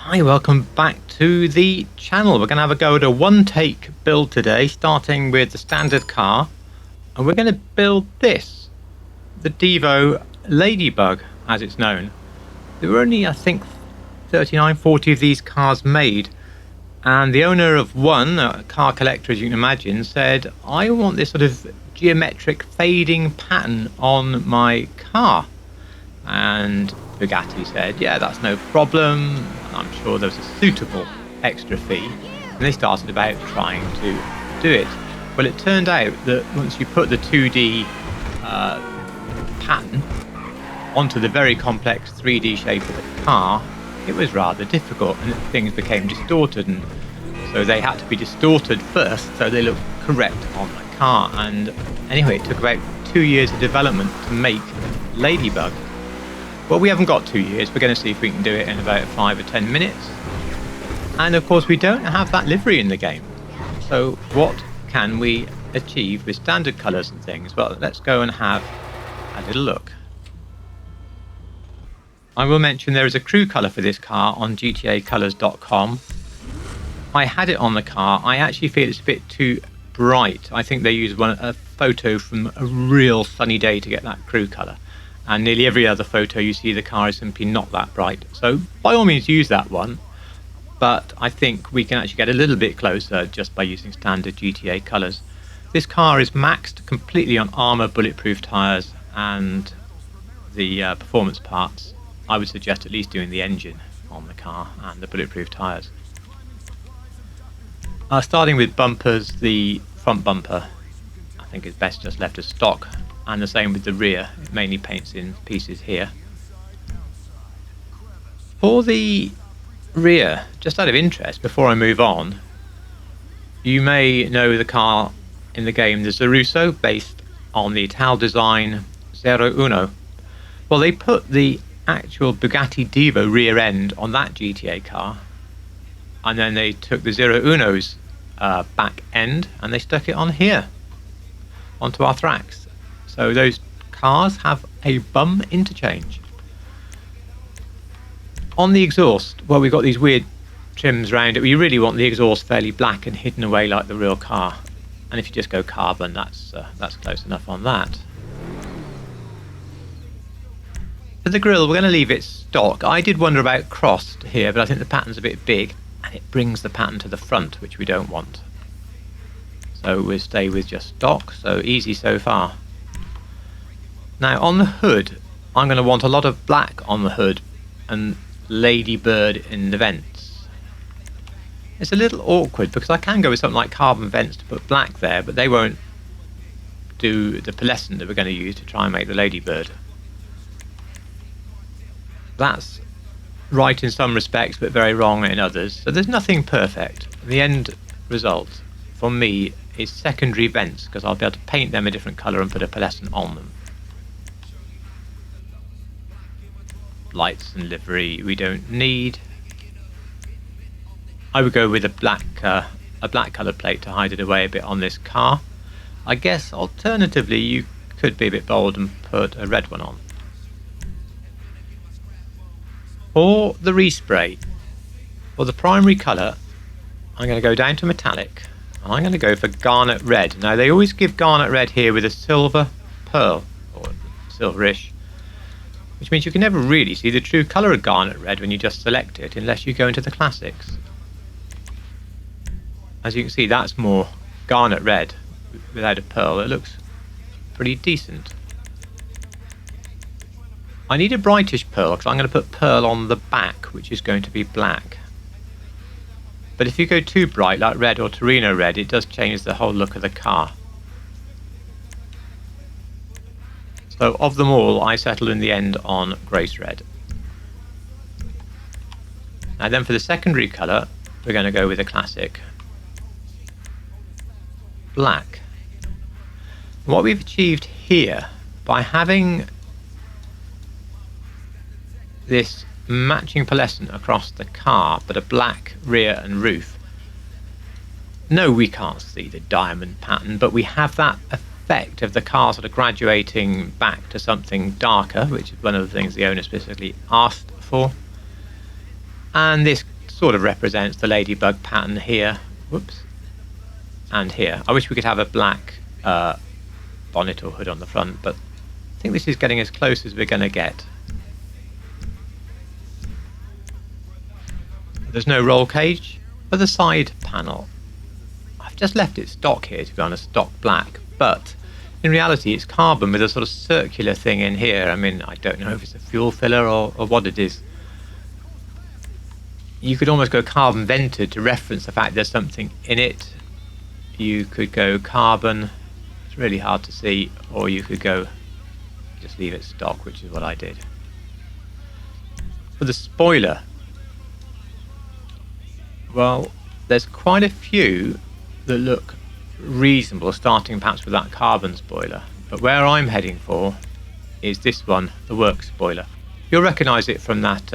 Hi, welcome back to the channel. We're going to have a go at a one-take build today, starting with the standard car. And we're going to build this, the Divo Ladybug, as it's known. There were only, I think, 39, 40 of these cars made. And the owner of one, a car collector as you can imagine, said, I want this sort of geometric fading pattern on my car. And Bugatti said, yeah, that's no problem. I'm sure there was a suitable extra fee. And they started about trying to do it. Well, it turned out that once you put the 2D pattern onto the very complex 3D shape of the car, it was rather difficult and things became distorted. And so they had to be distorted first so they looked correct on the car. And anyway, it took about 2 years of development to make Ladybug. Well, we haven't got 2 years. We're going to see if we can do it in about 5 or 10 minutes. And of course, we don't have that livery in the game. So what can we achieve with standard colours and things? Well, let's go and have a little look. I will mention there is a crew colour for this car on gtacolours.com. I had it on the car. I actually feel it's a bit too bright. I think they used a photo from a real sunny day to get that crew colour. And nearly every other photo you see the car is simply not that bright. So by all means use that one, but I think we can actually get a little bit closer just by using standard GTA colours. This car is maxed completely on armour, bulletproof tyres and the performance parts. I would suggest at least doing the engine on the car and the bulletproof tyres. Starting with bumpers, the front bumper I think is best just left as stock. And the same with the rear, it mainly paints in pieces here. For the rear, just out of interest, before I move on, you may know the car in the game, the Zeruso, based on the Ital design 01. Well, they put the actual Bugatti Divo rear end on that GTA car, and then they took the 01's back end and they stuck it on here, onto our Thrax. So those cars have a bum interchange. On the exhaust, well, we've got these weird trims around it. We really want the exhaust fairly black and hidden away like the real car. And if you just go carbon, that's close enough on that. For the grille, we're going to leave it stock. I did wonder about crossed here, but I think the pattern's a bit big and it brings the pattern to the front, which we don't want. So we'll stay with just stock, so easy so far. Now on the hood, I'm going to want a lot of black on the hood and ladybird in the vents. It's a little awkward because I can go with something like carbon vents to put black there, but they won't do the pearlescent that we're going to use to try and make the ladybird. That's right in some respects but very wrong in others, so there's nothing perfect. The end result for me is secondary vents because I'll be able to paint them a different colour and put a pearlescent on them. Lights and livery we don't need. I would go with a black coloured plate to hide it away a bit on this car. I guess alternatively you could be a bit bold and put a red one on. For the respray, for the primary colour I'm going to go down to metallic and I'm going to go for garnet red. Now they always give garnet red here with a silver pearl or silverish, which means you can never really see the true colour of garnet red when you just select it unless you go into the classics. As you can see, that's more garnet red without a pearl. It looks pretty decent. I need a brightish pearl because I'm going to put pearl on the back, which is going to be black. But if you go too bright like red or Torino red, it does change the whole look of the car. So of them all, I settled in the end on Grace Red. Now then for the secondary colour, we're going to go with a classic black. What we've achieved here, by having this matching pearlescent across the car, but a black rear and roof. No, we can't see the diamond pattern, but we have that effect of the car sort of graduating back to something darker, which is one of the things the owner specifically asked for. And this sort of represents the ladybug pattern here. Whoops. And here. I wish we could have a black bonnet or hood on the front, but I think this is getting as close as we're going to get. There's no roll cage. For the side panel, I've just left it stock here, to be honest, stock black, but in reality it's carbon with a sort of circular thing in here. I mean, I don't know if it's a fuel filler or what it is. You could almost go carbon vented to reference the fact there's something in it. You could go carbon, it's really hard to see, or you could go just leave it stock, which is what I did. For the spoiler, well, there's quite a few that look reasonable, starting perhaps with that carbon spoiler, but where I'm heading for is this one, the work spoiler. You'll recognise it from that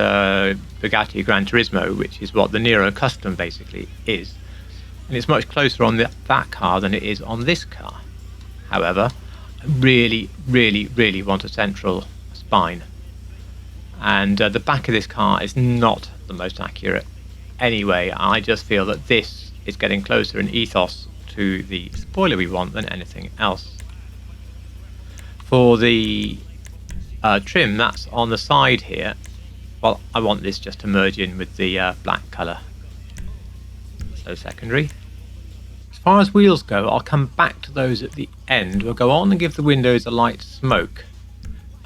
Bugatti Gran Turismo, which is what the Nero Custom basically is, and it's much closer on that car than it is on this car. However, I really want a central spine, and the back of this car is not the most accurate. Anyway, I just feel that this is getting closer in ethos to the spoiler we want than anything else. For the trim that's on the side here, well, I want this just to merge in with the black colour, so secondary. As far as wheels go, I'll come back to those at the end. We'll go on and give the windows a light smoke,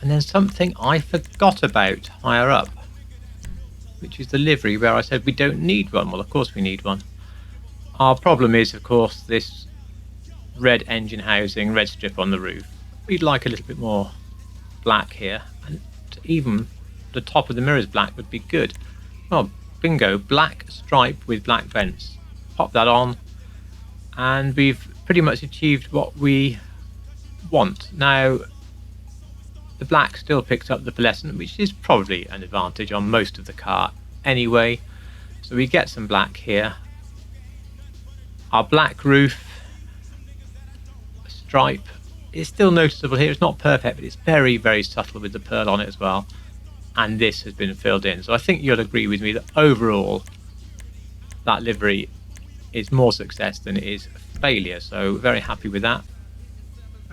and then something I forgot about higher up, which is the livery, where I said we don't need one. Well, of course we need one. Our problem is, of course, this red engine housing, red strip on the roof. We'd like a little bit more black here, and even the top of the mirrors black would be good. Well, bingo, black stripe with black vents. Pop that on, and we've pretty much achieved what we want. Now, the black still picks up the pearlescent, which is probably an advantage on most of the car anyway. So we get some black here. Our black roof stripe is still noticeable here. It's not perfect, but it's very subtle with the pearl on it as well. And this has been filled in. So I think you'll agree with me that overall that livery is more success than it is failure. So very happy with that.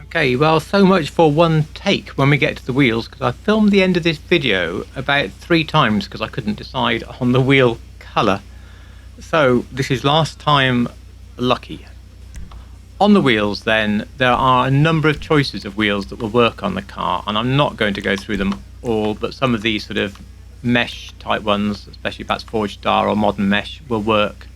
Okay, well, so much for one take when we get to the wheels, because I filmed the end of this video about 3 times because I couldn't decide on the wheel colour. So this is last time lucky. On the wheels then, there are a number of choices of wheels that will work on the car, and I'm not going to go through them all, but some of these sort of mesh type ones, especially perhaps Forged Star or Modern Mesh, will work.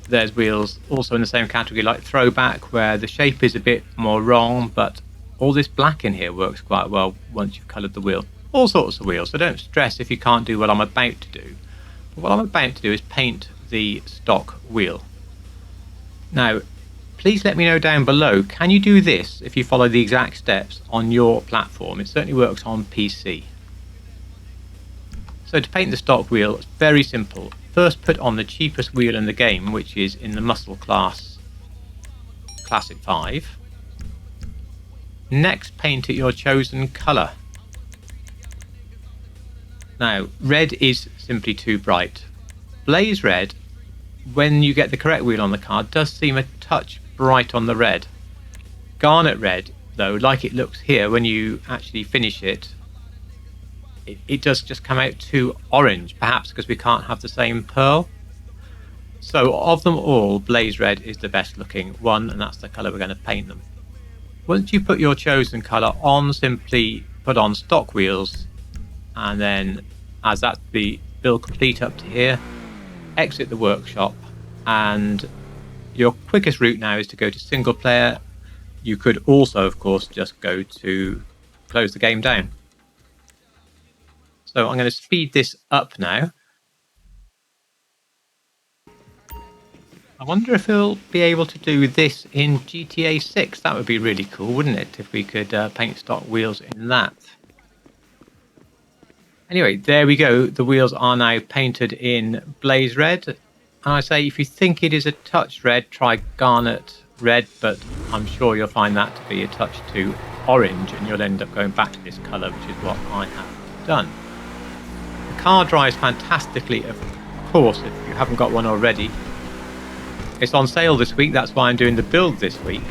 There's wheels also in the same category like Throwback, where the shape is a bit more wrong, but all this black in here works quite well once you've coloured the wheel. All sorts of wheels, so don't stress if you can't do what I'm about to do. But what I'm about to do is paint the stock wheel. Now, please let me know down below, can you do this if you follow the exact steps on your platform? It certainly works on PC. So to paint the stock wheel, it's very simple. First, put on the cheapest wheel in the game, which is in the muscle class Classic 5. Next, paint it your chosen colour. Now, red is simply too bright. Blaze red, when you get the correct wheel on the car, does seem a touch bright on the red. Garnet red, though, like it looks here, when you actually finish it, it does just come out too orange, perhaps because we can't have the same pearl. So of them all, Blaze Red is the best looking one, and that's the colour we're going to paint them. Once you put your chosen colour on, simply put on stock wheels, and then as that's the build complete up to here, exit the workshop, and your quickest route now is to go to single player. You could also, of course, just go to close the game down. So I'm going to speed this up now. I wonder if we'll be able to do this in GTA 6. That would be really cool, wouldn't it, if we could paint stock wheels in that. Anyway, there we go. The wheels are now painted in Blaze Red. And I say, if you think it is a touch red, try Garnet Red, but I'm sure you'll find that to be a touch too orange, and you'll end up going back to this colour, which is what I have done. The car drives fantastically, of course, if you haven't got one already. It's on sale this week, that's why I'm doing the build this week.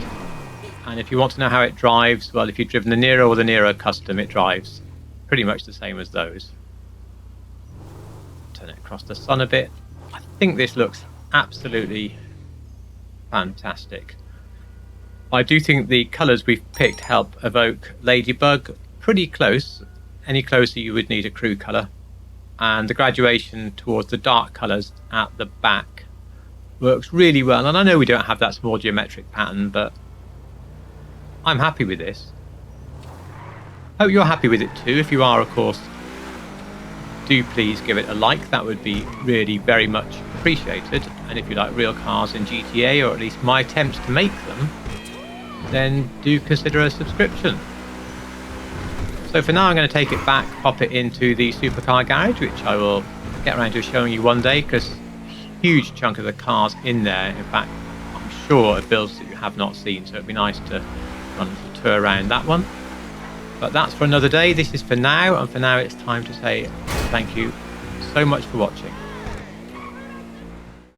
And if you want to know how it drives, well, if you've driven the Nero or the Nero Custom, it drives pretty much the same as those. Turn it across the sun a bit. I think this looks absolutely fantastic. I do think the colours we've picked help evoke Ladybug pretty close. Any closer you would need a crew colour. And the graduation towards the dark colours at the back works really well. And I know we don't have that small geometric pattern, but I'm happy with this. Hope you're happy with it too. If you are, of course, do please give it a like. That would be really very much appreciated. And if you like real cars in GTA, or at least my attempts to make them, then do consider a subscription. So for now, I'm going to take it back, pop it into the supercar garage, which I will get around to showing you one day, because a huge chunk of the car's in there. In fact, I'm sure it builds that you have not seen, so it'd be nice to run a tour around that one. But that's for another day. This is for now, and for now it's time to say thank you so much for watching.